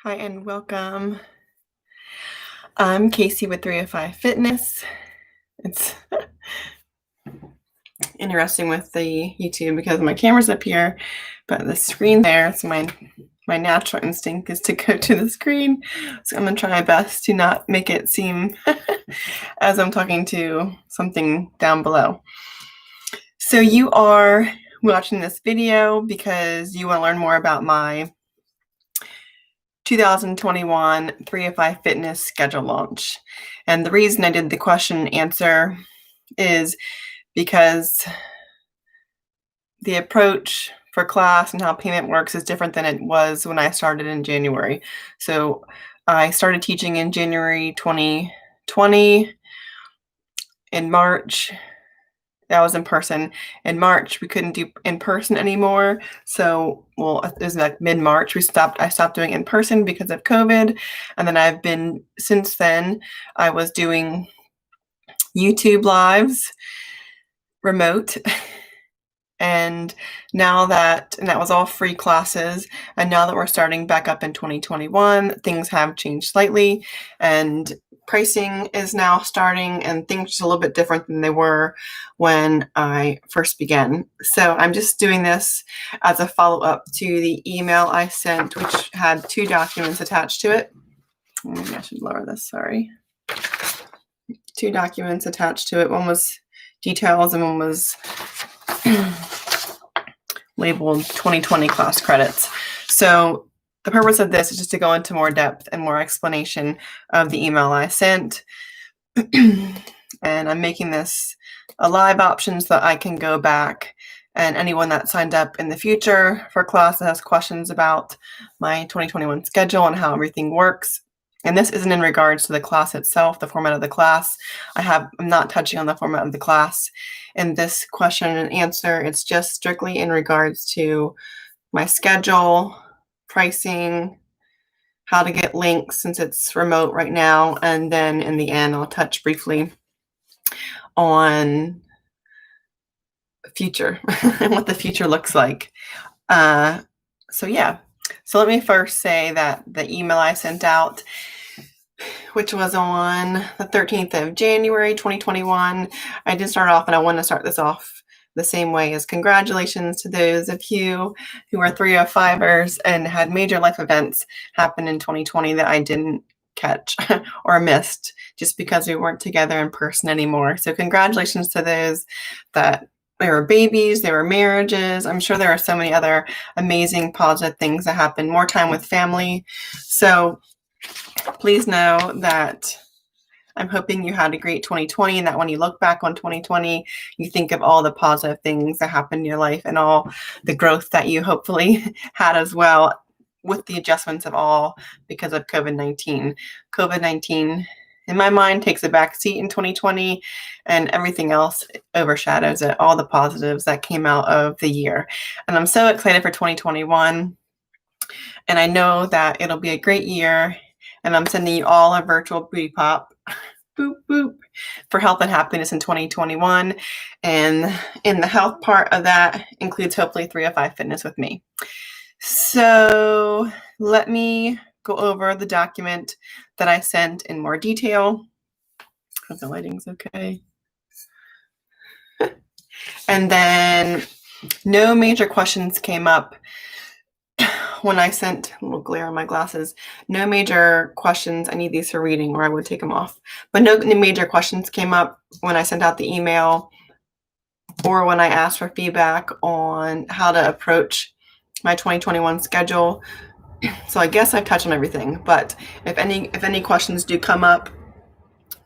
Hi and welcome. I'm Casey with 305 Fitness. It's interesting with the YouTube because my camera's up here, but the screen there, so my natural instinct is to go to the screen. So I'm gonna try my best to not make it seem as I'm talking to something down below. So you are watching this video because you want to learn more about my 2021 305 Fitness schedule launch. And the reason I did the question and answer is because the approach for class and how payment works is different than it was when I started in January. So I started teaching in January 2020. In March, that was in person. In March, we couldn't do in person anymore. So, it was like mid-March. I stopped doing in person because of COVID. And then since then, I was doing YouTube lives, remote. And that was all free classes. And now that we're starting back up in 2021, things have changed slightly. And pricing is now starting, and things are a little bit different than they were when I first began. So I'm just doing this as a follow-up to the email I sent, which had 2 documents attached to it. Maybe I should lower this, sorry. 2 documents attached to it. One was details and one was labeled 2020 class credits. So the purpose of this is just to go into more depth and more explanation of the email I sent. And I'm making this a live option so that I can go back, and anyone that signed up in the future for class that has questions about my 2021 schedule and how everything works. And this isn't in regards to the class itself, the format of the class. I'm not touching on the format of the class in this question and answer. It's just strictly in regards to my schedule, pricing, how to get links since it's remote right now, and then in the end, I'll touch briefly on future and what the future looks like. So let me first say that the email I sent out, which was on the 13th of January, 2021, I did start off, and I want to start this off the same way as congratulations to those of you who are 305ers and had major life events happen in 2020 that I didn't catch or missed just because we weren't together in person anymore. So congratulations to those that there were babies, there were marriages. I'm sure there are so many other amazing positive things that happen, more time with family. So please know that I'm hoping you had a great 2020, and that when you look back on 2020, you think of all the positive things that happened in your life and all the growth that you hopefully had as well, with the adjustments of all because of COVID-19. COVID-19, in my mind, takes a back seat in 2020, and everything else overshadows it, all the positives that came out of the year. And I'm so excited for 2021, and I know that it'll be a great year, and I'm sending you all a virtual booty pop, boop, boop, for health and happiness in 2021. And in the health part of that includes hopefully 305 Fitness with me. So let me go over the document that I sent in more detail. Hope the lighting's okay. And then no major questions came up when I sent, a little glare on my glasses, no major questions. I need these for reading or I would take them off. But no major questions came up when I sent out the email or when I asked for feedback on how to approach my 2021 schedule. So I guess I've touched on everything, but if any questions do come up,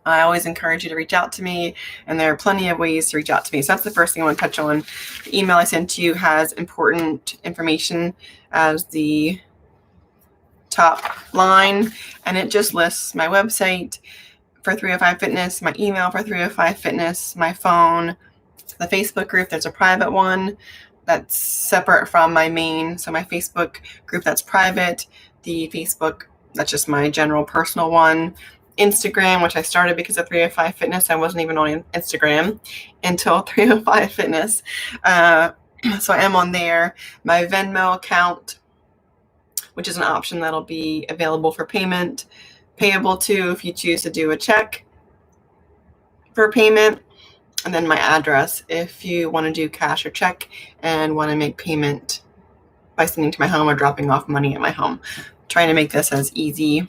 I always encourage you to reach out to me, and there are plenty of ways to reach out to me. So that's the first thing I want to touch on. The email I sent to you has important information as the top line, and it just lists my website for 305 Fitness, my email for 305 Fitness, my phone, the Facebook group. There's a private one that's separate from my main. So my Facebook group that's private, the Facebook that's just my general personal one, Instagram, which I started because of 305 Fitness. I wasn't even on Instagram until 305 Fitness. So I am on there. My Venmo account, which is an option that'll be available for payment, payable to if you choose to do a check for payment, and then my address if you want to do cash or check and want to make payment by sending to my home or dropping off money at my home. Trying to make this as easy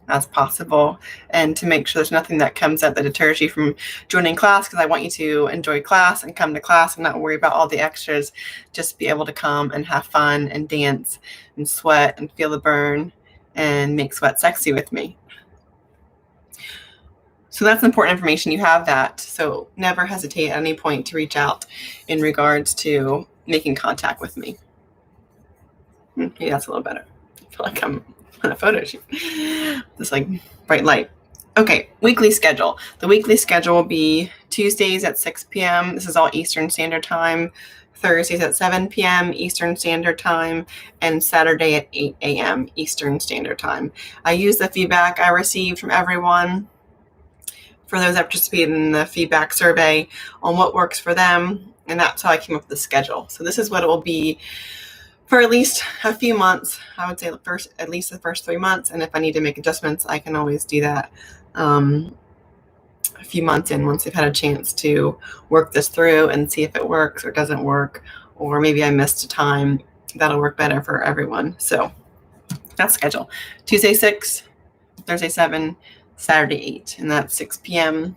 as possible and to make sure there's nothing that comes up that deters you from joining class, because I want you to enjoy class and come to class and not worry about all the extras. Just be able to come and have fun and dance and sweat and feel the burn and make sweat sexy with me. So that's important information. You have that. So never hesitate at any point to reach out in regards to making contact with me. Maybe that's a little better. I feel like I'm on a photo shoot. This like bright light. Okay, weekly schedule. The weekly schedule will be Tuesdays at 6 p.m. This is all Eastern Standard Time. Thursdays at 7 p.m. Eastern Standard Time, and Saturday at 8 a.m. Eastern Standard Time. I use the feedback I received from everyone for those that participated in the feedback survey on what works for them, and that's how I came up with the schedule. So this is what it will be for at least a few months. I would say at least the first 3 months, and if I need to make adjustments, I can always do that a few months in, once they've had a chance to work this through and see if it works or doesn't work, or maybe I missed a time that'll work better for everyone. So that's schedule. Tuesday 6, Thursday 7, Saturday 8, and that's 6 p.m.,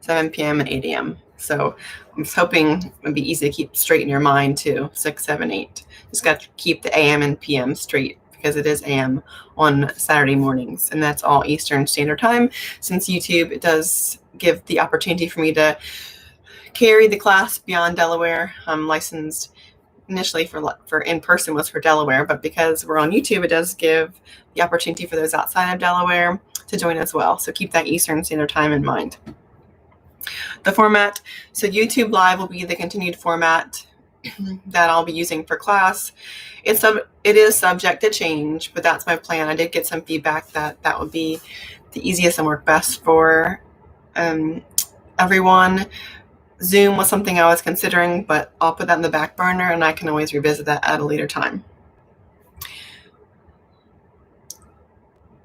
7 p.m., and 8 a.m. So I'm hoping it'd be easy to keep straight in your mind too. 6, 7, 8. Just got to keep the AM and PM straight, because it is AM on Saturday mornings, and that's all Eastern Standard Time. Since YouTube, it does give the opportunity for me to carry the class beyond Delaware. I'm licensed initially for in-person was for Delaware, but because we're on YouTube, it does give the opportunity for those outside of Delaware to join as well. So keep that Eastern Standard Time in mind. The format, so YouTube Live will be the continued format that I'll be using for class. It is subject to change, but that's my plan. I did get some feedback that would be the easiest and work best for everyone. Zoom was something I was considering, but I'll put that in the back burner, and I can always revisit that at a later time.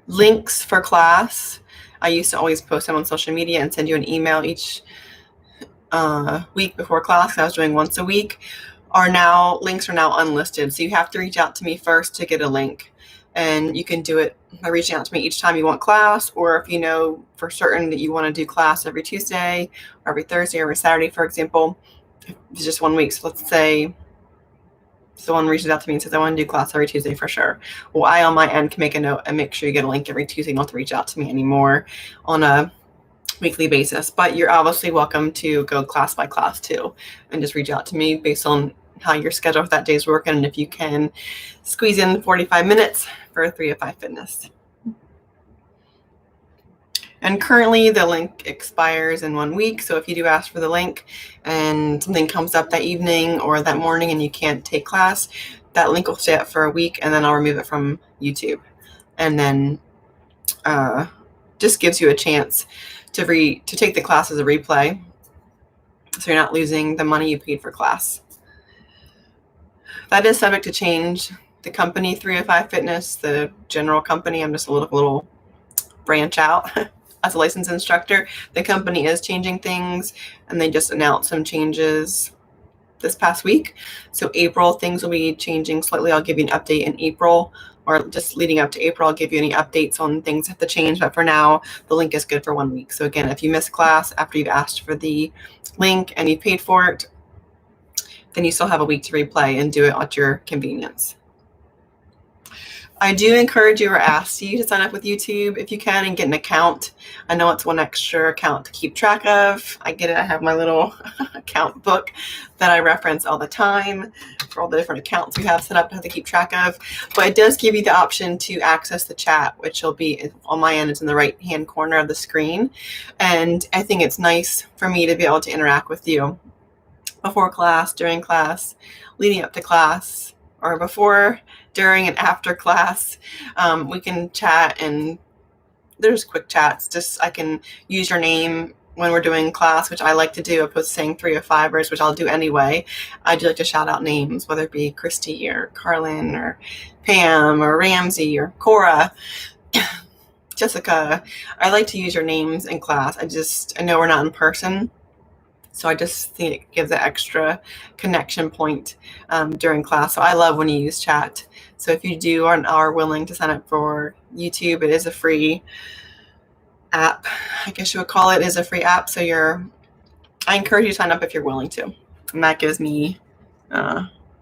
Links for class. I used to always post them on social media and send you an email each week before class. I was doing once a week. Links are now unlisted, so you have to reach out to me first to get a link, and you can do it by reaching out to me each time you want class, or if you know for certain that you want to do class every Tuesday or every Thursday or every Saturday, for example. If it's just 1 week, so let's say someone reaches out to me and says, I want to do class every Tuesday for sure. Well, I on my end can make a note and make sure you get a link every Tuesday. You don't have to reach out to me anymore on a weekly basis, but you're obviously welcome to go class by class too, and just reach out to me based on how your schedule for that day is working, and if you can squeeze in 45 minutes for 3 to 5 Fitness. And currently the link expires in 1 week, so if you do ask for the link and something comes up that evening or that morning and you can't take class, that link will stay up for a week, and then I'll remove it from YouTube. And then just gives you a chance to take the class as a replay, so you're not losing the money you paid for class. That is subject to change. The company 305 Fitness, the general company, I'm just a little branch out as a licensed instructor. The company is changing things, and they just announced some changes this past week. So April, things will be changing slightly. I'll give you an update in April, or just leading up to April, I'll give you any updates on things that have to change. But for now, the link is good for 1 week. So again, if you miss class after you've asked for the link and you paid for it, then you still have a week to replay and do it at your convenience. I do encourage you or ask you to sign up with YouTube if you can and get an account. I know it's one extra account to keep track of. I get it. I have my little account book that I reference all the time for all the different accounts we have set up to have to keep track of. But it does give you the option to access the chat, which will be on my end. It's in the right-hand corner of the screen. And I think it's nice for me to be able to interact with you before class, during class, leading up to class, or before, during, and after class. We can chat, and there's quick chats. Just I can use your name when we're doing class, which I like to do, opposed to saying 305ers, which I'll do anyway, I do like to shout out names, whether it be Christy or Carlin or Pam or Ramsey or Cora, Jessica. I like to use your names in class. I know we're not in person, so I just think it gives an extra connection point during class. So I love when you use chat. So if you are willing to sign up for YouTube, it is a free app, I guess you would call it. Is a free app. So I encourage you to sign up if you're willing to. And that gives me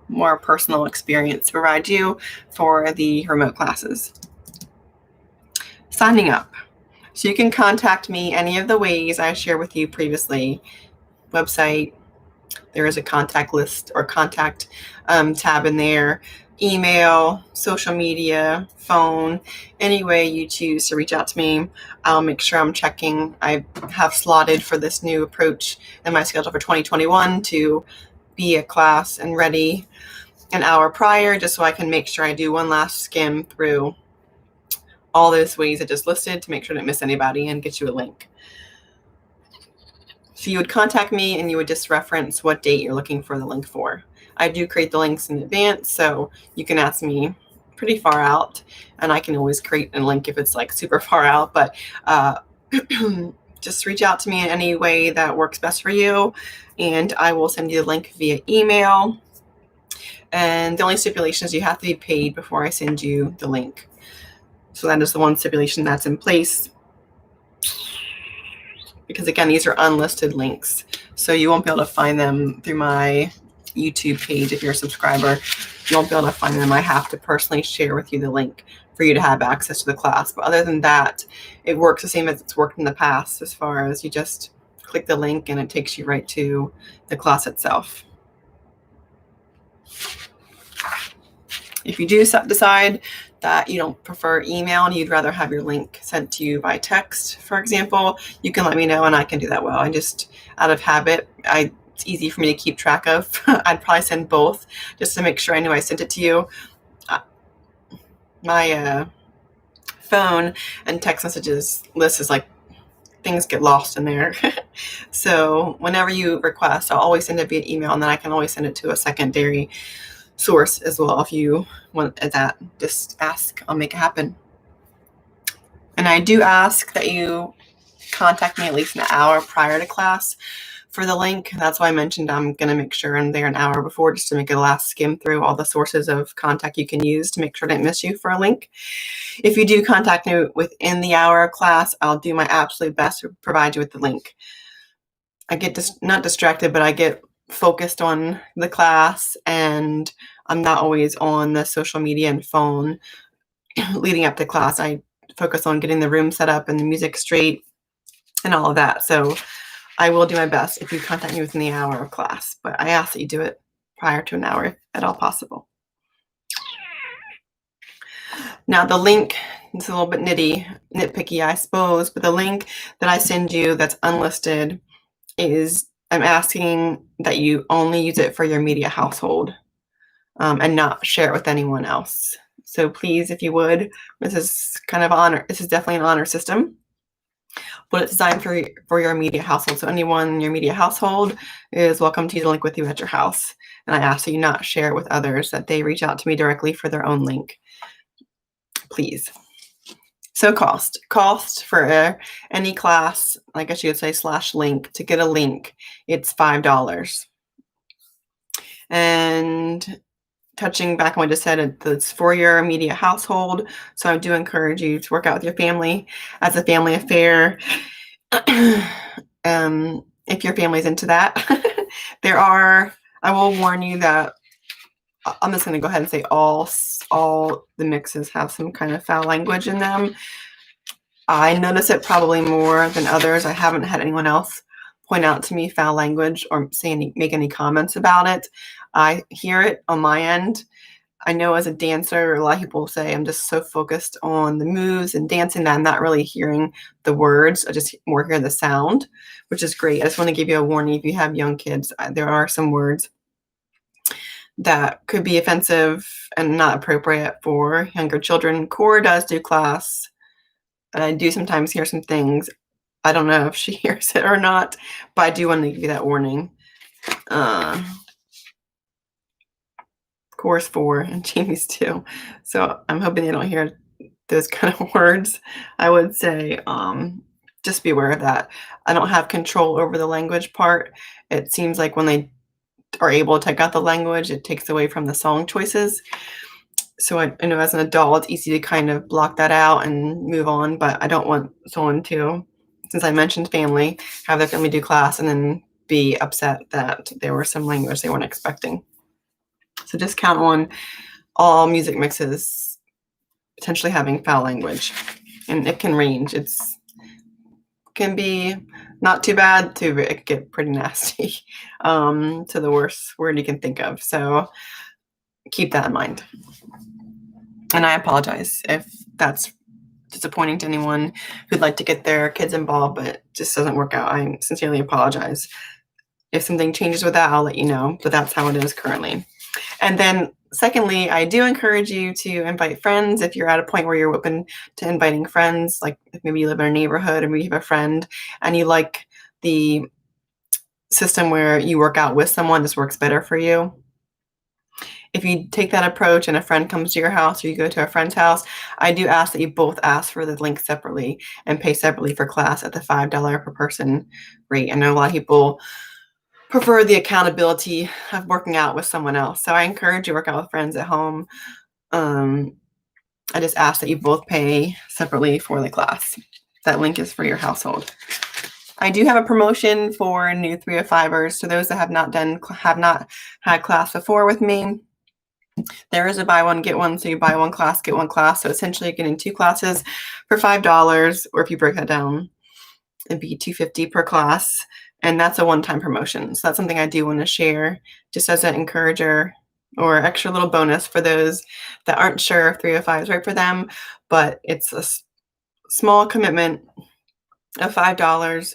more personal experience to provide you for the remote classes. Signing up. So you can contact me any of the ways I shared with you previously. Website, there is a contact list or contact tab in there. Email, social media, phone, any way you choose to reach out to me. I'll make sure I'm checking. I have slotted for this new approach in my schedule for 2021 to be at class and ready an hour prior, just so I can make sure I do one last skim through all those ways I just listed to make sure I didn't miss anybody and get you a link. So you would contact me and you would just reference what date you're looking for the link for. I do create the links in advance, so you can ask me pretty far out, and I can always create a link if it's like super far out, but just reach out to me in any way that works best for you, and I will send you the link via email. And the only stipulation is you have to be paid before I send you the link. So that is the one stipulation that's in place. Because again, these are unlisted links, so you won't be able to find them through my YouTube page. If you're a subscriber, you won't be able to find them. I have to personally share with you the link for you to have access to the class. But other than that, it works the same as it's worked in the past, as far as you just click the link and it takes you right to the class itself. If you do decide that you don't prefer email and you'd rather have your link sent to you by text, for example, you can let me know and I can do that well. I just, out of habit, it's easy for me to keep track of. I'd probably send both just to make sure I knew I sent it to you. My phone and text messages list is like, things get lost in there. So whenever you request, I'll always send it via email, and then I can always send it to a secondary source as well. If you want that, just ask, I'll make it happen. And I do ask that you contact me at least an hour prior to class for the link. That's why I mentioned I'm going to make sure I'm there an hour before, just to make a last skim through all the sources of contact you can use to make sure I didn't miss you for a link. If you do contact me within the hour of class, I'll do my absolute best to provide you with the link. I get not distracted, but I get focused on the class, and I'm not always on the social media and phone leading up to class. I focus on getting the room set up and the music straight and all of that. So I will do my best if you contact me within the hour of class, but I ask that you do it prior to an hour if at all possible. Now the link, it's a little bit nitpicky, I suppose, but the link that I send you that's unlisted I'm asking that you only use it for your immediate household and not share it with anyone else. So please, if you would, this is definitely an honor system, but it's designed for your immediate household. So anyone in your immediate household is welcome to use the link with you at your house. And I ask that you not share it with others, that they reach out to me directly for their own link, please. So cost for any class, I guess you would say /link, to get a link, it's $5. And touching back on what I just said, it's for your immediate household. So I do encourage you to work out with your family as a family affair. If your family's into that, I will warn you that I'm just going to go ahead and say all the mixes have some kind of foul language in them. I notice it probably more than others. I haven't had anyone else point out to me foul language or make any comments about it. I hear it on my end. I know as a dancer, a lot of people say I'm just so focused on the moves and dancing that I'm not really hearing the words. I just more hear the sound, which is great. I just want to give you a warning. If you have young kids, there are some words that could be offensive and not appropriate for younger children. Cora does do class, and I do sometimes hear some things. I don't know if she hears it or not, but I do want to give you that warning. Course 4 and Jamie's 2. So I'm hoping they don't hear those kind of words. I would say just be aware of that. I don't have control over the language part. It seems like when they are able to take out the language, it takes away from the song choices. So I know as an adult, it's easy to kind of block that out and move on, but I don't want someone to, since I mentioned family, have their family do class and then be upset that there was some language they weren't expecting. So just count on all music mixes potentially having foul language, and it can range. It's can be not too bad to it can get pretty nasty, to the worst word you can think of. So keep that in mind. And I apologize if that's disappointing to anyone who'd like to get their kids involved, but it just doesn't work out. I sincerely apologize. If something changes with that, I'll let you know, but that's how it is currently. And then secondly, I do encourage you to invite friends if you're at a point where you're open to inviting friends, like if maybe you live in a neighborhood or maybe you have a friend and you like the system where you work out with someone, this works better for you. If you take that approach and a friend comes to your house or you go to a friend's house, I do ask that you both ask for the link separately and pay separately for class at the $5 per person rate. I know a lot of people prefer the accountability of working out with someone else. So I encourage you to work out with friends at home. I just ask that you both pay separately for the class. That link is for your household. I do have a promotion for new 305ers. So those that have not had class before with me, there is a buy one, get one. So you buy one class, get one class. So essentially you're getting 2 classes for $5, or if you break that down, it'd be $250 per class. And that's a one-time promotion. So that's something I do want to share just as an encourager or extra little bonus for those that aren't sure if 305 is right for them, but it's a small commitment of $5,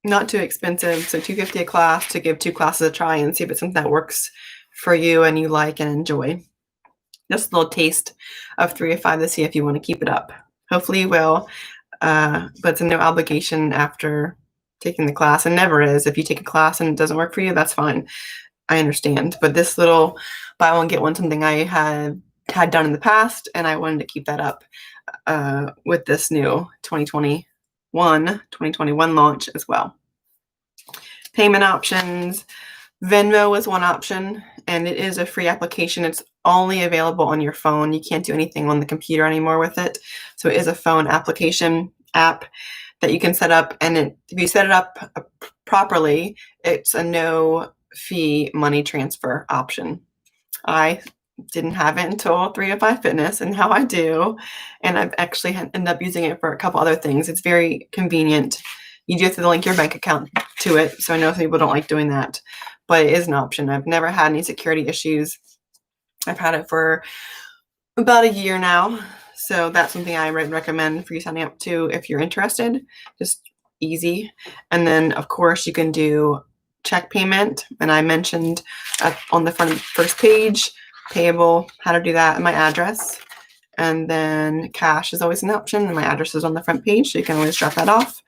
not too expensive. So $250 a class to give 2 classes a try and see if it's something that works for you and you like and enjoy. Just a little taste of 305 to see if you want to keep it up. Hopefully you will, but it's a no obligation after taking the class, and never is. If you take a class and it doesn't work for you, that's fine. I understand. But this little buy one, get one, something I had done in the past, and I wanted to keep that up with this new 2021 launch as well. Payment options. Venmo is one option, and it is a free application. It's only available on your phone. You can't do anything on the computer anymore with it. So it is a phone application app that you can set up, and if you set it up properly, it's a no fee money transfer option. I didn't have it until 305 Fitness, and now I do, and I've actually ended up using it for a couple other things. It's very convenient. You do have to link your bank account to it, so I know some people don't like doing that, but it is an option. I've never had any security issues. I've had it for about a year now. So that's something I would recommend for you signing up to if you're interested. Just easy. And then, of course, you can do check payment. And I mentioned on the first page, payable, how to do that, and my address. And then cash is always an option. And my address is on the front page, so you can always drop that off.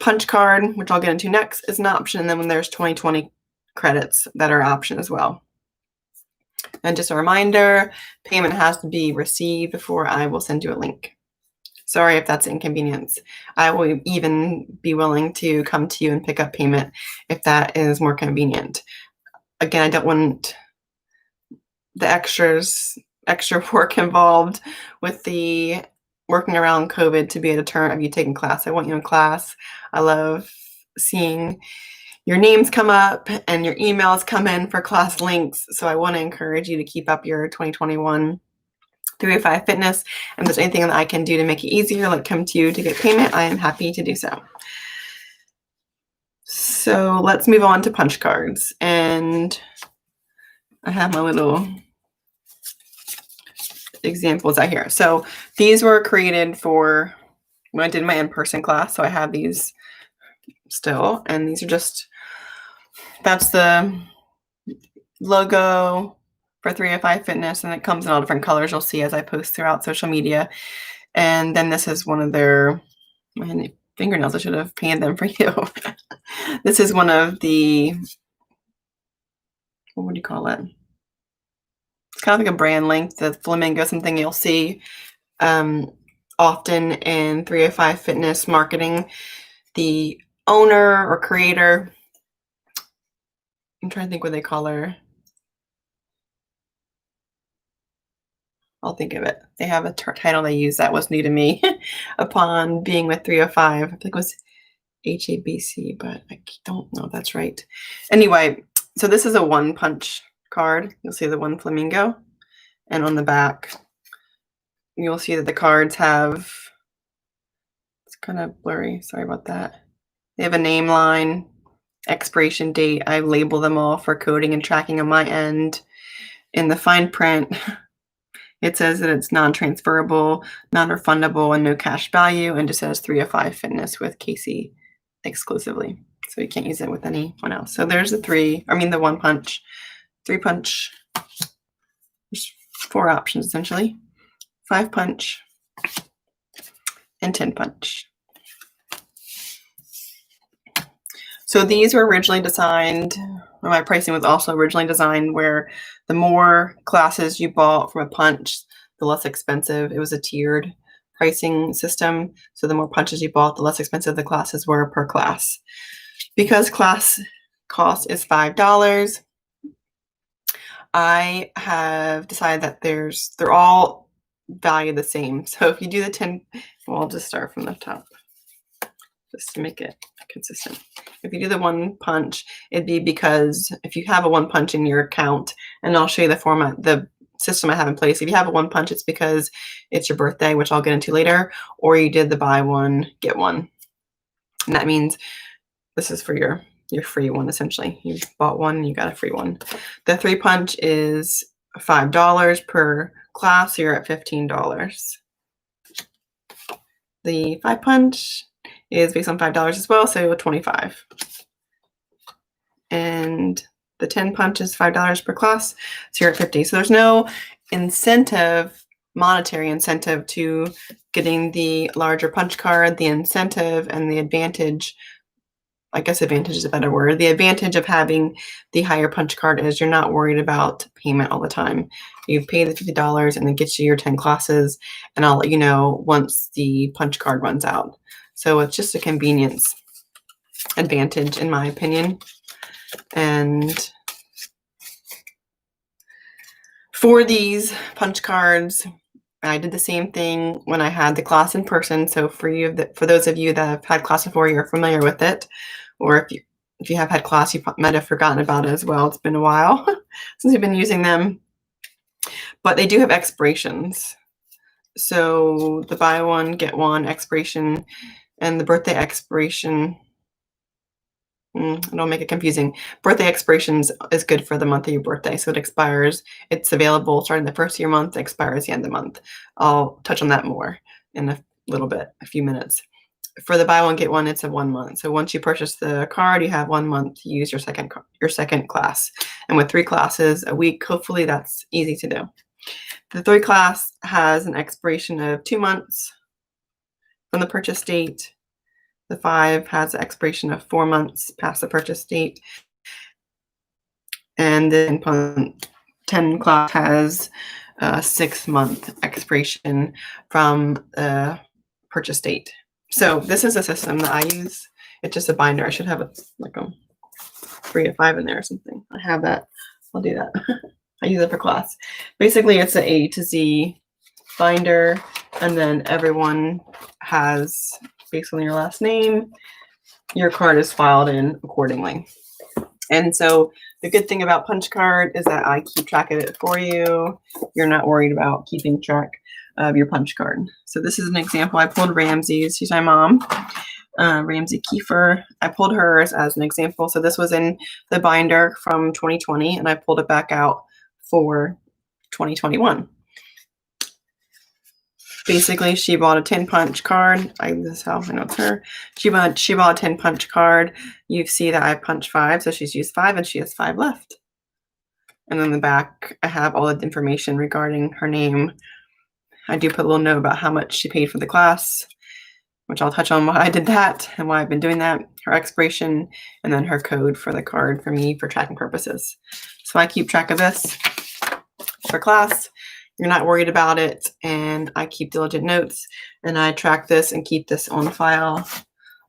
Punch card, which I'll get into next, is an option. And then when there's 2020 credits that are an option as well. And just a reminder, payment has to be received before I will send you a link. Sorry if that's inconvenience. I will even be willing to come to you and pick up payment if that is more convenient. Again, I don't want the extra work involved with the working around COVID to be a deterrent of you taking class. I want you in class. I love seeing your names come up and your emails come in for class links. So I want to encourage you to keep up your 2021 305 Fitness. And if there's anything that I can do to make it easier, like come to you to get payment, I am happy to do so. So let's move on to punch cards. And I have my little examples out here. So these were created for when I did my in-person class. So I have these still, and these are just, that's the logo for 305 Fitness, and it comes in all different colors you'll see as I post throughout social media. And then this is one of their fingernails. I should have painted them for you. This is one of the, what would you call it? It's kind of like a brand link, the flamingo, something you'll see often in 305 Fitness marketing. The owner or creator, I'm trying to think what they call her. I'll think of it. They have a title they use that was new to me upon being with 305. I think it was HABC, but I don't know if that's right. Anyway, so this is a one punch card. You'll see the one flamingo. And on the back, you'll see that the cards have, it's kind of blurry. Sorry about that. They have a name line, expiration date. I label them all for coding and tracking on my end. In the fine print, it says that it's non-transferable, non-refundable, and no cash value, and just says 305 Fitness with Casey exclusively. So you can't use it with anyone else. So there's the one punch, 3 punch. There's 4 options essentially: 5 punch and 10 punch. So these were originally designed, my pricing was also originally designed where the more classes you bought from a punch, the less expensive. It was a tiered pricing system. So the more punches you bought, the less expensive the classes were per class. Because class cost is $5, I have decided that they're all valued the same. So if you do the 10, well, I'll just start from the top just to make it consistent. If you do the one punch, it'd be because if you have a one punch in your account, and I'll show you the format, the system I have in place. If you have a one punch, it's because it's your birthday, which I'll get into later, or you did the buy one, get one. And that means this is for your free one, essentially. You bought one, you got a free one. The 3 punch is $5 per class, so you're at $15. The 5 punch is based on $5 as well, so $25. And the 10 punch is $5 per class, so you're at $50. So there's no incentive, monetary incentive to getting the larger punch card. The incentive and the advantage, I guess advantage is a better word. The advantage of having the higher punch card is you're not worried about payment all the time. You pay the $50 and it gets you your 10 classes, and I'll let you know once the punch card runs out. So it's just a convenience advantage, in my opinion. And for these punch cards, I did the same thing when I had the class in person. So for those of you that have had class before, you're familiar with it. Or if you have had class, you might have forgotten about it as well. It's been a while since you've been using them. But they do have expirations. So the buy one, get one expiration, and the birthday expiration, don't make it confusing. Birthday expirations is good for the month of your birthday. So it expires, it's available starting the first of your month, expires the end of the month. I'll touch on that more in a little bit, a few minutes. For the buy one, get one, it's a 1 month. So once you purchase the card, you have 1 month to use your second class. And with 3 classes a week, hopefully that's easy to do. The 3 class has an expiration of 2 months from the purchase date. The 5 has an expiration of 4 months past the purchase date. And the 10 class has a 6-month expiration from the purchase date. So this is a system that I use. It's just a binder. I should have like a 3 to 5 in there or something. I have that. I'll do that. I use it for class. Basically, it's an A to Z binder, and then everyone has, based on your last name, your card is filed in accordingly. And so the good thing about punch card is that I keep track of it for you. You're not worried about keeping track of your punch card. So this is an example. I pulled Ramsey's. She's my mom, Ramsey Kiefer. I pulled hers as an example. So this was in the binder from 2020, and I pulled it back out for 2021. Basically, she bought a 10 punch card. This is how I know it's her. She bought a 10 punch card. You see that I punched 5, so she's used 5, and she has 5 left. And then in the back, I have all the information regarding her name. I do put a little note about how much she paid for the class, which I'll touch on why I did that and why I've been doing that, her expiration, and then her code for the card for me for tracking purposes. So I keep track of this for class. You're not worried about it, and I keep diligent notes, and I track this and keep this on file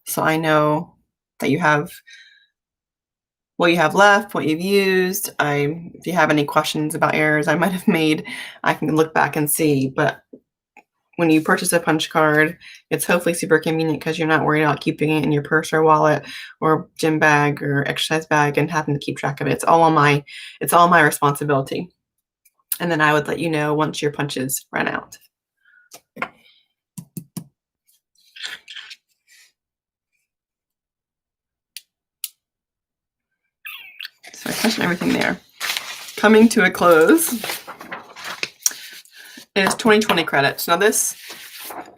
so I know that you have what you have left, what you've used. If you have any questions about errors I might have made, I can look back and see. But when you purchase a punch card, it's hopefully super convenient because you're not worried about keeping it in your purse or wallet or gym bag or exercise bag and having to keep track of it. It's all my responsibility. And then I would let you know once your punches run out. So I touched everything there. Coming to a close is 2020 credits. Now this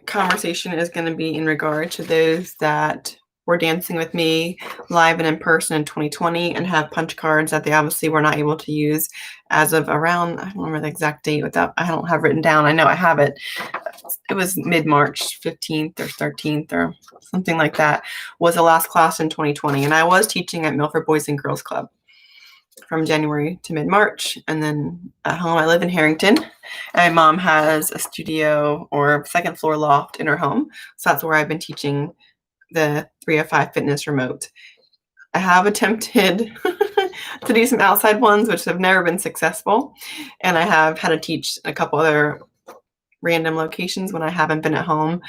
conversation is going to be in regard to those that were dancing with me live and in person in 2020 and have punch cards that they obviously were not able to use as of around, I don't remember the exact date without, I don't have written down. I know I have it. It was mid-March 15th or 13th or something like that was the last class in 2020. And I was teaching at Milford Boys and Girls Club from January to mid-March. And then at home, I live in Harrington. And my mom has a studio or second floor loft in her home. So that's where I've been teaching the 305 Fitness remote. I have attempted to do some outside ones, which have never been successful. And I have had to teach a couple other random locations when I haven't been at home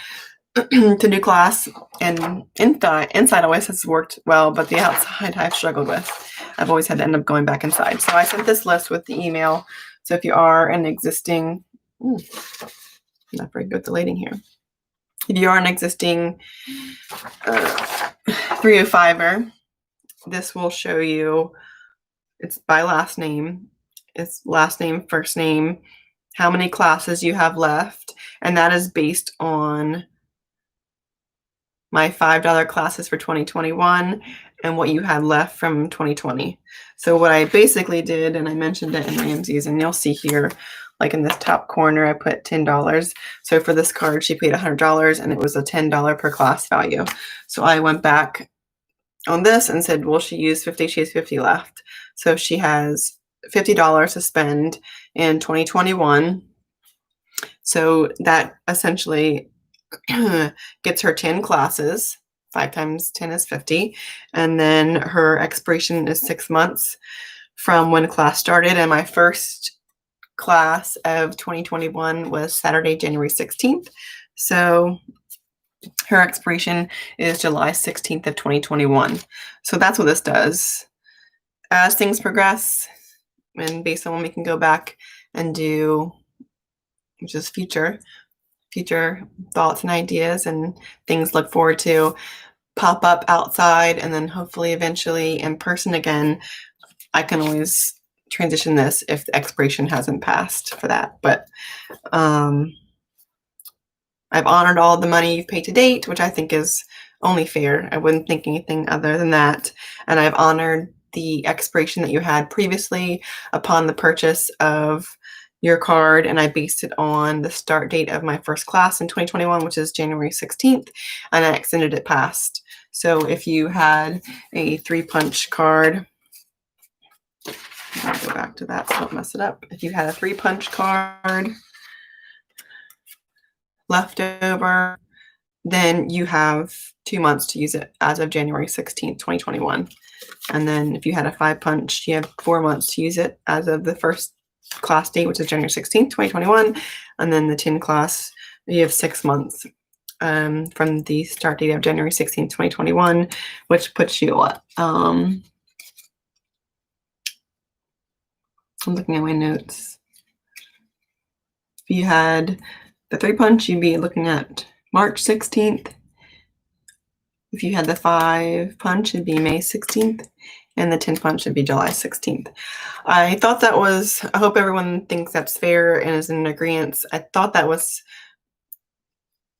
to do class. And inside always has worked well, but the outside I've struggled with. I've always had to end up going back inside. So I sent this list with the email. So if you are an existing, I'm not very good at the lighting here. If you are an existing 305er, this will show you, it's by last name. It's last name, first name, how many classes you have left. And that is based on my $5 classes for 2021 and what you had left from 2020. So what I basically did, and I mentioned it in Ramsey's, and you'll see here, like in this top corner, I put $10. So for this card, she paid $100 and it was a $10 per class value. So I went back on this and said, well, she used 50, she has 50 left. So she has $50 to spend in 2021. So that essentially gets her 10 classes. 5 times 10 is 50. And then her expiration is 6 months from when class started. And my first class of 2021 was Saturday, January 16th. So her expiration is July 16th of 2021. So that's what this does. As things progress, and based on when we can go back and do just future thoughts and ideas and things look forward to pop up outside and then hopefully eventually in person again, I can always transition this if the expiration hasn't passed for that. But I've honored all the money you've paid to date, which I think is only fair. I wouldn't think anything other than that. And I've honored the expiration that you had previously upon the purchase of your card, and I based it on the start date of my first class in 2021, which is January 16th, and I extended it past. So if you had a 3-punch card, I'll go back to that so I don't mess it up. If you had a 3-punch card left over, then you have 2 months to use it as of January 16th, 2021. And then if you had a 5-punch, you have 4 months to use it as of the first class date, which is January 16th, 2021. And then the 10 class, you have 6 months from the start date of January 16th, 2021, which puts you what? I'm looking at my notes. If you had the 3-punch, you'd be looking at March 16th. If you had the 5-punch, it'd be May 16th. And the 10-punch would be July 16th. I thought that was, I hope everyone thinks that's fair and is in agreement. I thought that was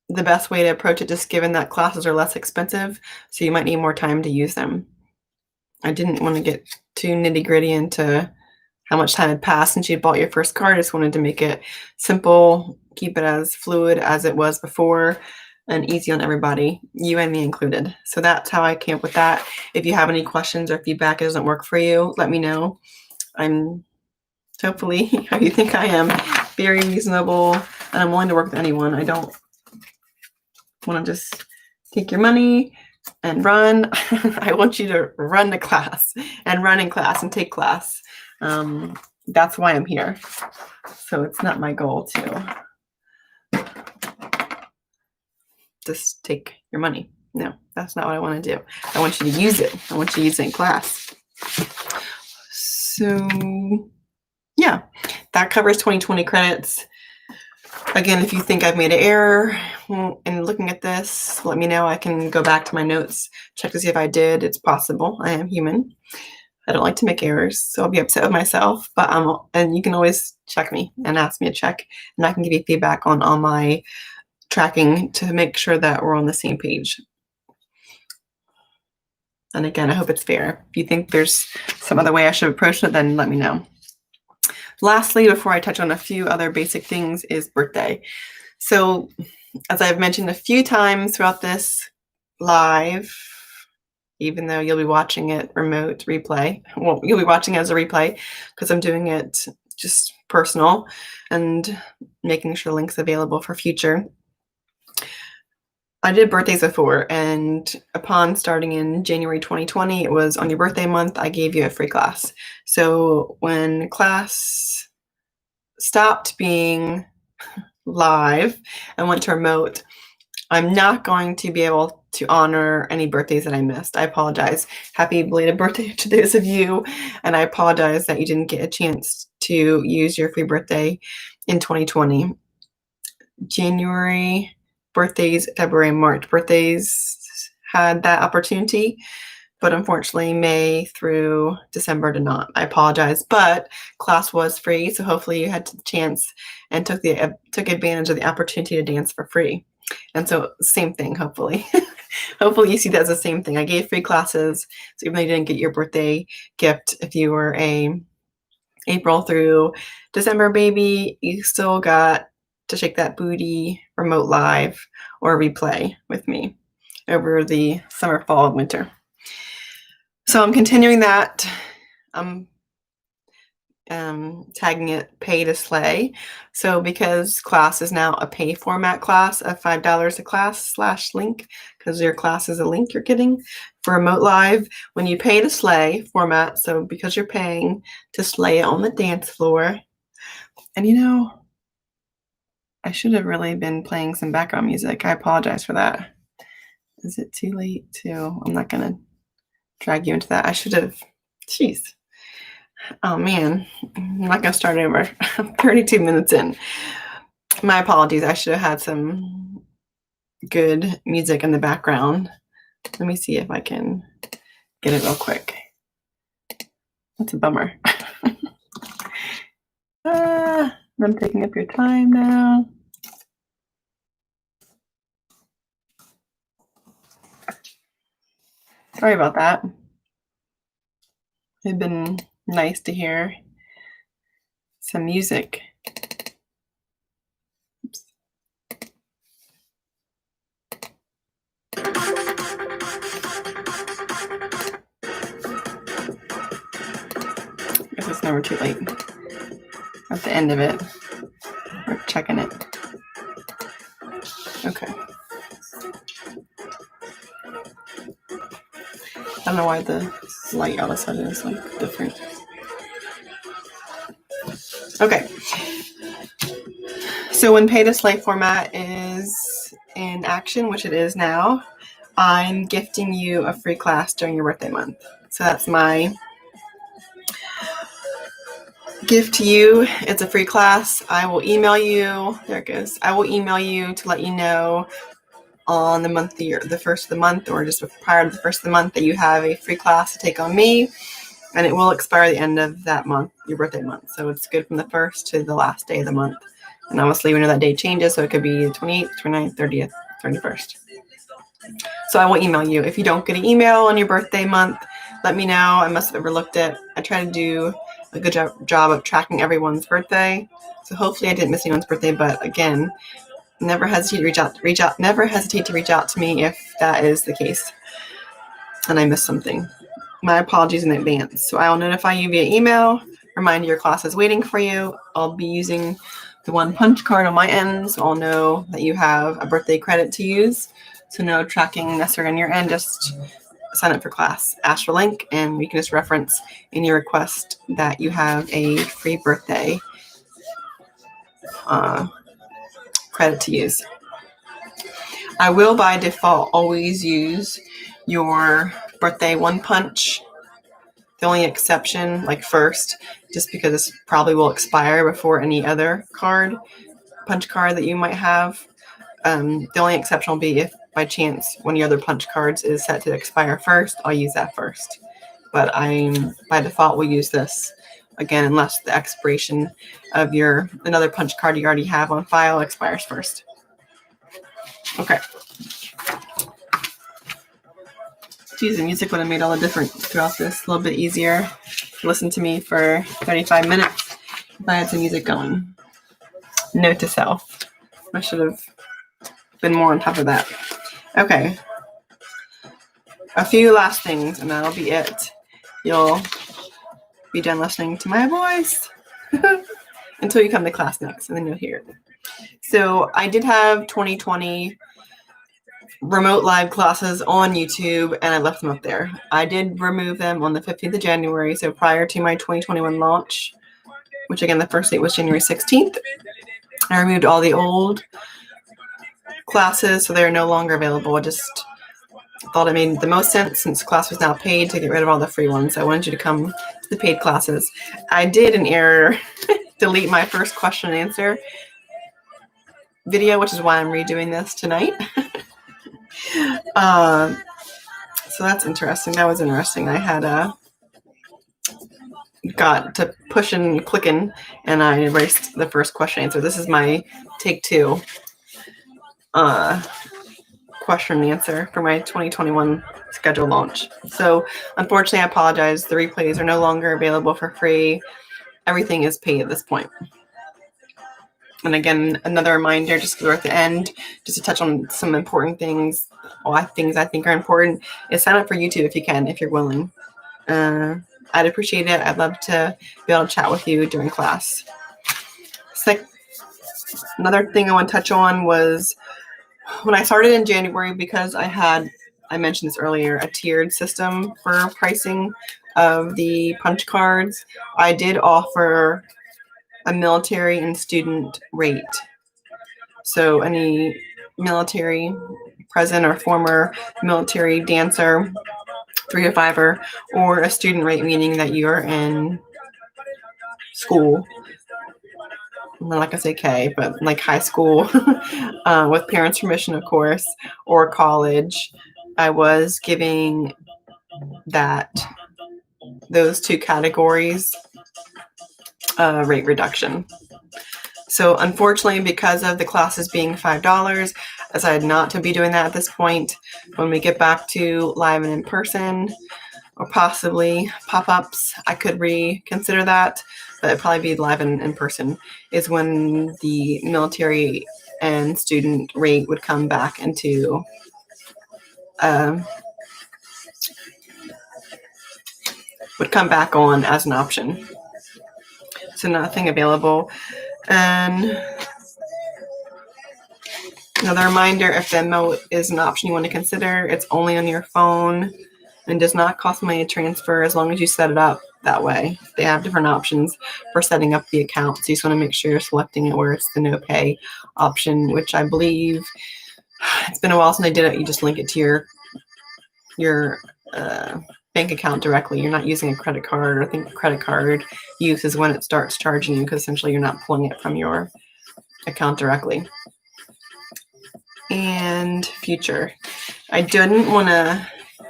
the best way to approach it, just given that classes are less expensive, so you might need more time to use them. I didn't want to get too nitty-gritty into how much time had passed since you bought your first card. I just wanted to make it simple, keep it as fluid as it was before. and easy on everybody, you and me included. So that's how I came up with that. If you have any questions or feedback, it doesn't work for you, let me know. I'm hopefully, how you think I am, very reasonable, and I'm willing to work with anyone. I don't want to just take your money and run. I want you to run the class and run in class and take class. That's why I'm here. So it's not my goal to just take your money. No, that's not what I want to do. I want you to use it. I want you to use it in class. So yeah, that covers 2020 credits. Again, if you think I've made an error in looking at this, let me know. I can go back to my notes, check to see if I did. It's possible. I am human. I don't like to make errors, so I'll be upset with myself. But and you can always check me and ask me to check, and I can give you feedback on all my tracking to make sure that we're on the same page. And again, I hope it's fair. If you think there's some other way I should approach it, then let me know. Lastly, before I touch on a few other basic things, is birthday. So as I've mentioned a few times throughout this live, even though you'll be watching it remote replay, well, you'll be watching it as a replay because I'm doing it just personal and making sure links available for future. I did birthdays before, and upon starting in January 2020, it was on your birthday month, I gave you a free class. So when class stopped being live and went to remote, I'm not going to be able to honor any birthdays that I missed. I apologize. Happy belated birthday to those of you, and I apologize that you didn't get a chance to use your free birthday in 2020. January birthdays, February and March birthdays had that opportunity, but unfortunately May through December did not. I apologize, but class was free, so hopefully you had the chance and took advantage of the opportunity to dance for free. And so same thing, hopefully. Hopefully you see that as the same thing. I gave free classes, so even though you didn't get your birthday gift, if you were a April through December baby, you still got to shake that booty remote live or replay with me over the summer, fall, and winter. So I'm continuing that. I'm tagging it Pay to Slay. So because class is now a pay format class of $5 a class /link, because your class is a link you're getting for remote live, when you pay to slay format, so because you're paying to slay it on the dance floor. And you know, I should have really been playing some background music. I apologize for that. Is it too late to? I'm not gonna drag you into that. I should have. Jeez. Oh man, I'm not gonna start over. 32 minutes in. My apologies. I should have had some good music in the background. Let me see if I can get it real quick. That's a bummer. I'm taking up your time now. Sorry about that. It'd been nice to hear some music. Oops. Guess it's never too late. At the end of it, we're checking it. Okay. I don't know why the light all of a sudden is like different. Okay. So when Pay to Slay format is in action, which it is now, I'm gifting you a free class during your birthday month. So that's my gift to you. It's a free class. I will email you. There it goes. I will email you to let you know on the month, the first of the month, or just prior to the first of the month, that you have a free class to take on me, and it will expire at the end of that month, your birthday month. So it's good from the first to the last day of the month. And obviously, we know that day changes, so it could be 28th, 29th, 30th, 31st. So I will email you. If you don't get an email on your birthday month, let me know. I must have overlooked it. I try to do a good job of tracking everyone's birthday. So hopefully I didn't miss anyone's birthday, but again, never hesitate to never hesitate to reach out to me if that is the case and I missed something. My apologies in advance. So I'll notify you via email, remind you your class is waiting for you. I'll be using the one punch card on my end, so I'll know that you have a birthday credit to use. So no tracking necessary on your end, just sign up for class, ask for link, and we can just reference in your request that you have a free birthday credit to use. I will by default always use your birthday one punch. The only exception, like first, just because this probably will expire before any other punch card that you might have. The only exception will be if by chance one of your other punch cards is set to expire first, I'll use that first. But by default will use this again unless the expiration of another punch card you already have on file expires first. Okay. Geez, the music would have made all the difference throughout this. A little bit easier to listen to me for 35 minutes if I had some music going. Note to self. I should have been more on top of that. Okay. A few last things, and that'll be it. You'll be done listening to my voice until you come to class next, and then you'll hear it. So I did have 2020 remote live classes on YouTube, and I left them up there. I did remove them on the 15th of January, so prior to my 2021 launch, which again, the first date was January 16th. I removed all the old classes, so they're no longer available. I just thought it made the most sense since class was now paid to get rid of all the free ones. I wanted you to come to the paid classes. I did in error delete my first question and answer video, which is why I'm redoing this tonight. So that's interesting. That was interesting. I had got to pushing and clicking, and I erased the first question answer. This is my take 2 question and answer for my 2021 schedule launch. So unfortunately, I apologize. The replays are no longer available for free. Everything is paid at this point. And again, another reminder, just because we're at the end, just to touch on some important things, things I think are important, is sign up for YouTube if you can, if you're willing. I'd appreciate it. I'd love to be able to chat with you during class. Another thing I want to touch on was when I started in January, because I mentioned this earlier, a tiered system for pricing of the punch cards. I did offer a military and student rate. So any military, present or former military dancer, 3 to 5er, or a student rate, meaning that you're in school, not like I say K, but like high school, with parents' permission, of course, or college. I was giving those 2 categories rate reduction. So unfortunately, because of the classes being $5, I decided not to be doing that at this point. When we get back to live and in person, or possibly pop-ups, I could reconsider that, but it'd probably be live and in person is when the military and student rate would come back into would come back on as an option. So nothing available. And another reminder, if Venmo is an option you want to consider, it's only on your phone and does not cost money to transfer as long as you set it up that way. They have different options for setting up the account. So you just want to make sure you're selecting it where it's the no pay option, which I believe, it's been a while since I did it. You just link it to your bank account directly. You're not using a credit card. I think credit card use is when it starts charging you, because essentially you're not pulling it from your account directly. And future. I didn't want to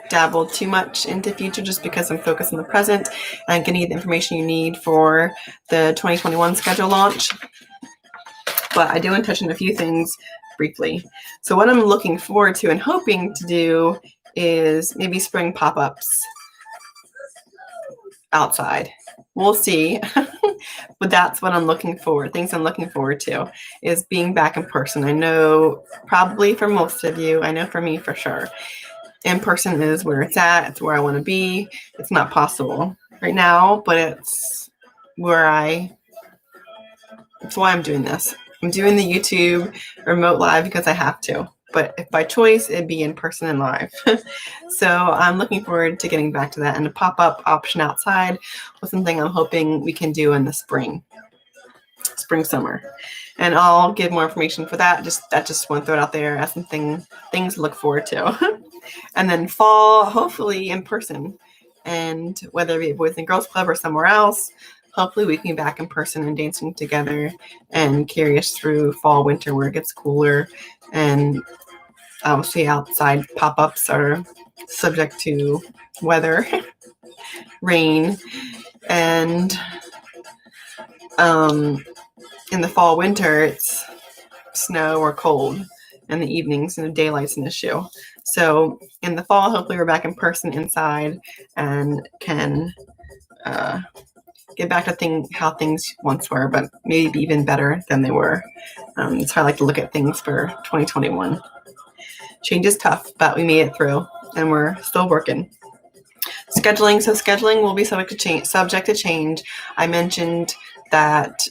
dabble too much into future just because I'm focused on the present and I'm getting you the information you need for the 2021 schedule launch. But I do want to touch on a few things briefly. So what I'm looking forward to and hoping to do is maybe spring pop-ups outside. We'll see. But that's what I'm looking forward. Things I'm looking forward to is being back in person. I know probably for most of you, I know for me for sure, in person is where it's at. It's where I want to be. It's not possible right now, but it's why I'm doing this. I'm doing the YouTube remote live because I have to. But if by choice, it'd be in person and live. So I'm looking forward to getting back to that. And a pop-up option outside was something I'm hoping we can do in the spring, summer. And I'll give more information for that. Just want to throw it out there as things to look forward to. And then fall, hopefully in person. And whether it be Boys and Girls Club or somewhere else, hopefully we can be back in person and dancing together and carry us through fall, winter where it gets cooler. And obviously outside pop-ups are subject to weather, rain, and in the fall, winter, it's snow or cold in the evenings and the daylight's an issue. So in the fall, hopefully we're back in person inside and can get back to how things once were, but maybe even better than they were. It's how I like to look at things for 2021. Change is tough, but we made it through and we're still working. Scheduling. So scheduling will be subject to change. I mentioned that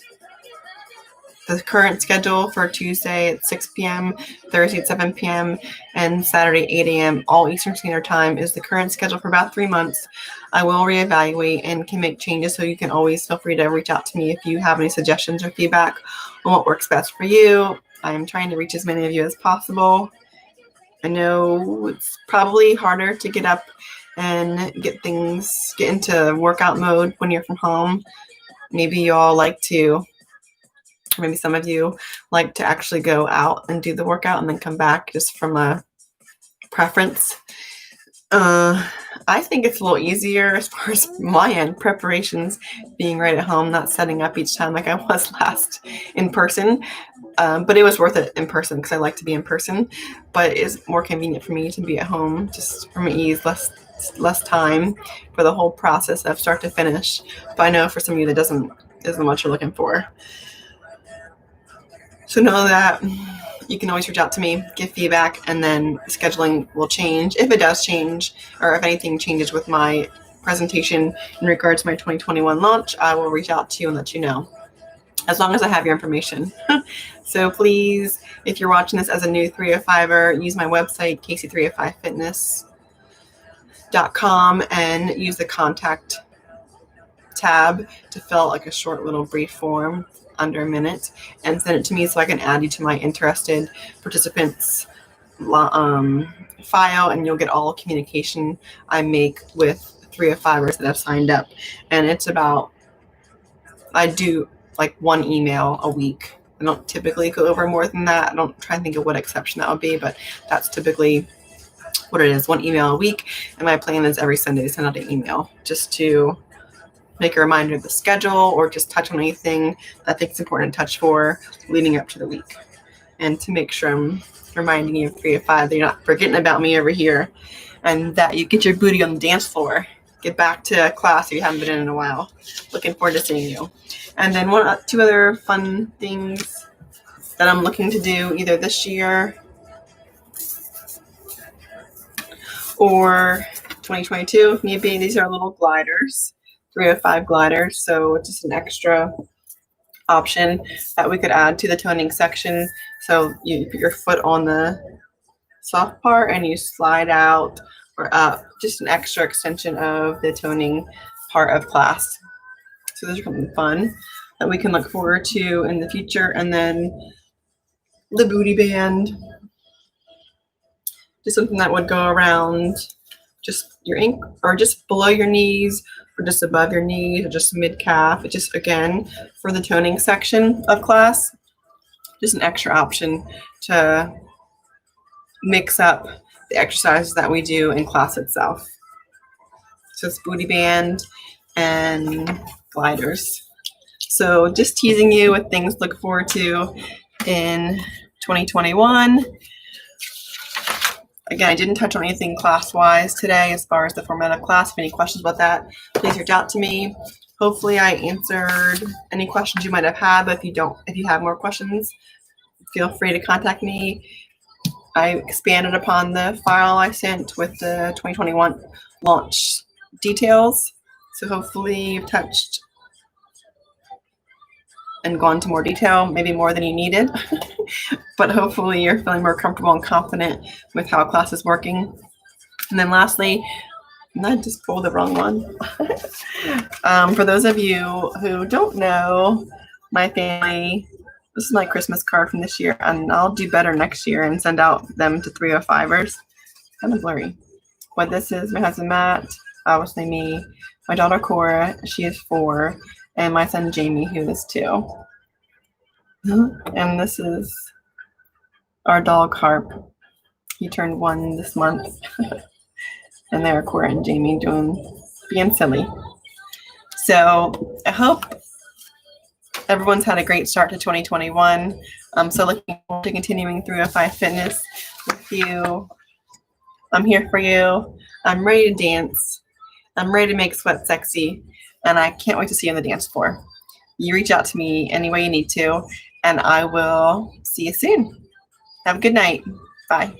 the current schedule for Tuesday at 6 p.m., Thursday at 7 p.m., and Saturday 8 a.m., all Eastern Standard Time is the current schedule for about 3 months. I will reevaluate and can make changes, so you can always feel free to reach out to me if you have any suggestions or feedback on what works best for you. I am trying to reach as many of you as possible. I know it's probably harder to get up and get into workout mode when you're from home. Maybe some of you like to actually go out and do the workout and then come back just from a preference. I think it's a little easier as far as my end, preparations being right at home, not setting up each time like I was last in person. But it was worth it in person because I like to be in person, but it is more convenient for me to be at home just for my ease, less time for the whole process of start to finish. But I know for some of you that isn't what you're looking for. So know that you can always reach out to me, give feedback, and then scheduling will change. If it does change, or if anything changes with my presentation in regards to my 2021 launch, I will reach out to you and let you know, as long as I have your information. So please, if you're watching this as a new 305er, use my website, casey305fitness.com, and use the contact tab to fill out a short little brief form under a minute and send it to me so I can add you to my interested participants file, and you'll get all communication I make with 305ers that have signed up. And I do one email a week. I don't typically go over more than that. I don't try and think of what exception that would be, but that's typically what it is, 1 email a week. And my plan is every Sunday to send out an email just to make a reminder of the schedule or just touch on anything that I think is important to touch for leading up to the week. And to make sure I'm reminding you of 305 that you're not forgetting about me over here and that you get your booty on the dance floor. Get back to class if you haven't been in a while. Looking forward to seeing you. And then 2 other fun things that I'm looking to do either this year or 2022 if need be. These are little gliders, 305 gliders. So it's just an extra option that we could add to the toning section. So you put your foot on the soft part and you slide out or up, just an extra extension of the toning part of class. So those are something fun that we can look forward to in the future. And then the booty band, just something that would go around just your ankle or just below your knees or just above your knees or just mid calf. It's just, again, for the toning section of class, just an extra option to mix up the exercises that we do in class itself. So it's booty band and gliders. So just teasing you with things to look forward to in 2021. Again, I didn't touch on anything class-wise today as far as the format of class. If any questions about that, please reach out to me. hopefully I answered any questions you might have had, but if you have more questions, feel free to contact me. I expanded upon the file I sent with the 2021 launch details. So hopefully you've touched and gone into more detail, maybe more than you needed. But hopefully you're feeling more comfortable and confident with how class is working. And then lastly, and I just pulled the wrong one. For those of you who don't know my family, this is my Christmas card from this year, and I'll do better next year and send out them to 305ers. Kind of blurry. But this is my husband Matt, obviously me, my daughter Cora, she is 4, and my son Jamie, who is 2. And this is our dog Harp. He turned 1 this month. And there are Cora and Jamie being silly. So I hope everyone's had a great start to 2021. I'm so looking forward to continuing 305 Fitness with you. I'm here for you. I'm ready to dance. I'm ready to make sweat sexy. And I can't wait to see you on the dance floor. You reach out to me any way you need to, and I will see you soon. Have a good night. Bye.